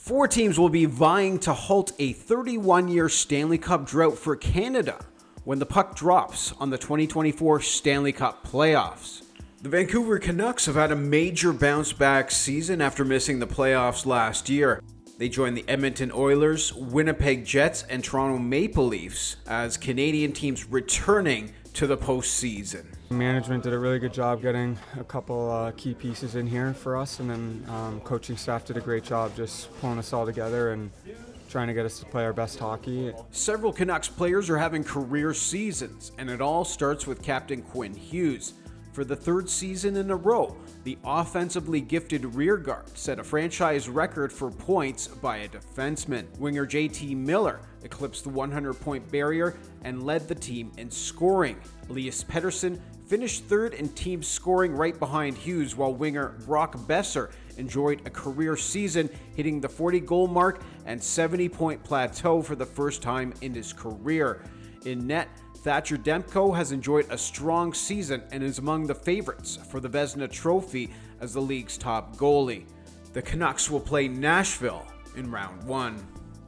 Four teams will be vying to halt a 31-year Stanley Cup drought for Canada when the puck drops on the 2024 Stanley Cup Playoffs. The Vancouver Canucks have had a major bounce-back season after missing the playoffs last year. They joined the Edmonton Oilers, Winnipeg Jets, and Toronto Maple Leafs as Canadian teams returning to the postseason. Management did a really good job getting a couple key pieces in here for us, and then coaching staff did a great job just pulling us all together and trying to get us to play our best hockey. Several Canucks players are having career seasons, and it all starts with Captain Quinn Hughes. For the third season in a row, the offensively gifted rearguard set a franchise record for points by a defenseman. Winger JT Miller eclipsed the 100-point barrier and led the team in scoring. Elias Pettersson finished third in team scoring right behind Hughes, while winger Brock Besser enjoyed a career season, hitting the 40-goal mark and 70-point plateau for the first time in his career. In net, Thatcher Demko has enjoyed a strong season and is among the favorites for the Vezina trophy as the league's top goalie. The Canucks will play Nashville in round 1.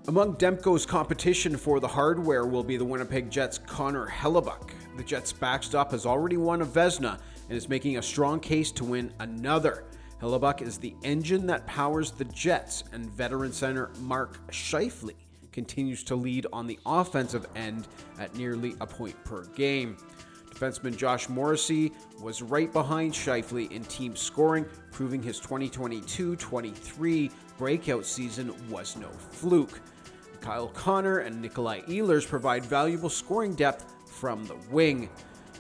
Among Demko's competition for the hardware will be the Winnipeg Jets' Connor Hellebuyck. The Jets' backstop has already won a Vezina and is making a strong case to win another. Hellebuyck is the engine that powers the Jets, and veteran center Mark Scheifele continues to lead on the offensive end at nearly a point per game. Defenseman Josh Morrissey was right behind Scheifele in team scoring, proving his 2022-23 breakout season was no fluke. Kyle Connor and Nikolai Ehlers provide valuable scoring depth from the wing.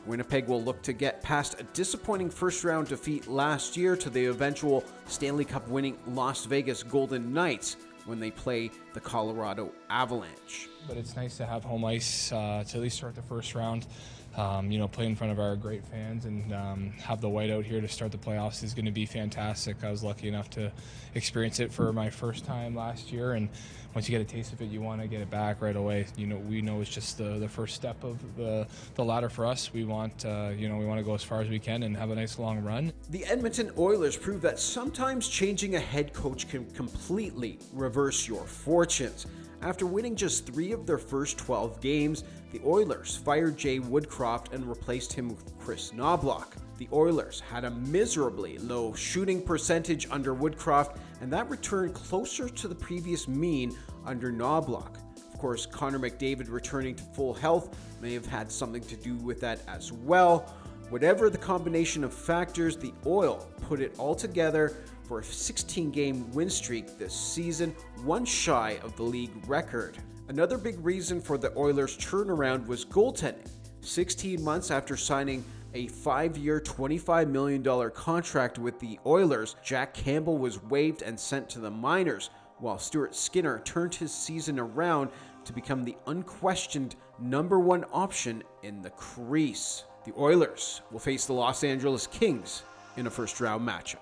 Winnipeg will look to get past a disappointing first-round defeat last year to the eventual Stanley Cup winning Las Vegas Golden Knights when they play the Colorado Avalanche. But it's nice to have home ice to at least start the first round. Play in front of our great fans and have the whiteout here to start the playoffs is going to be fantastic. I was lucky enough to experience it for my first time last year, and once you get a taste of it, you want to get it back right away. We know it's just the first step of the ladder for us. We want we want to go as far as we can and have a nice long run. The Edmonton Oilers prove that sometimes changing a head coach can completely reverse your fortunes. After winning just 3 of their first 12 games, the Oilers fired Jay Woodcroft and replaced him with Chris Knoblauch. The Oilers had a miserably low shooting percentage under Woodcroft, and that returned closer to the previous mean under Knoblauch. Of course, Connor McDavid returning to full health may have had something to do with that as well. Whatever the combination of factors, the Oil put it all together for a 16-game win streak this season, one shy of the league record. Another big reason for the Oilers' turnaround was goaltending. 16 months after signing a 5-year, $25 million contract with the Oilers, Jack Campbell was waived and sent to the minors, while Stuart Skinner turned his season around to become the unquestioned #1 option in the crease. The Oilers will face the Los Angeles Kings in a first-round matchup.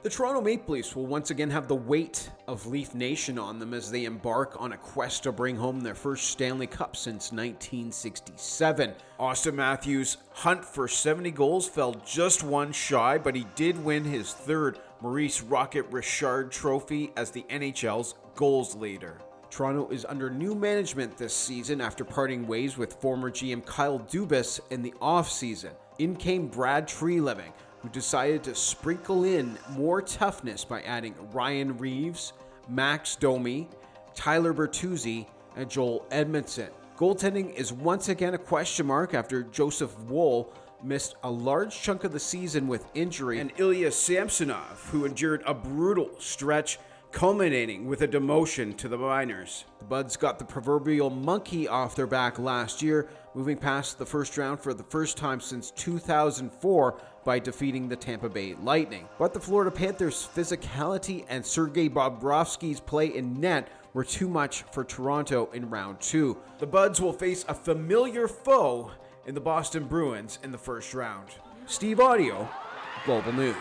The Toronto Maple Leafs will once again have the weight of Leaf Nation on them as they embark on a quest to bring home their first Stanley Cup since 1967. Auston Matthews' hunt for 70 goals fell just one shy, but he did win his third Maurice Rocket Richard trophy as the NHL's goals leader. Toronto is under new management this season after parting ways with former GM Kyle Dubas in the offseason. In came Brad Treliving, who decided to sprinkle in more toughness by adding Ryan Reeves, Max Domi, Tyler Bertuzzi, and Joel Edmondson. Goaltending is once again a question mark after Joseph Woll missed a large chunk of the season with injury, and Ilya Samsonov, who endured a brutal stretch culminating with a demotion to the minors. The Buds got the proverbial monkey off their back last year, moving past the first round for the first time since 2004 by defeating the Tampa Bay Lightning. But the Florida Panthers' physicality and Sergei Bobrovsky's play in net were too much for Toronto in round 2. The Buds will face a familiar foe in the Boston Bruins in the first round. Steve Autio, Global News.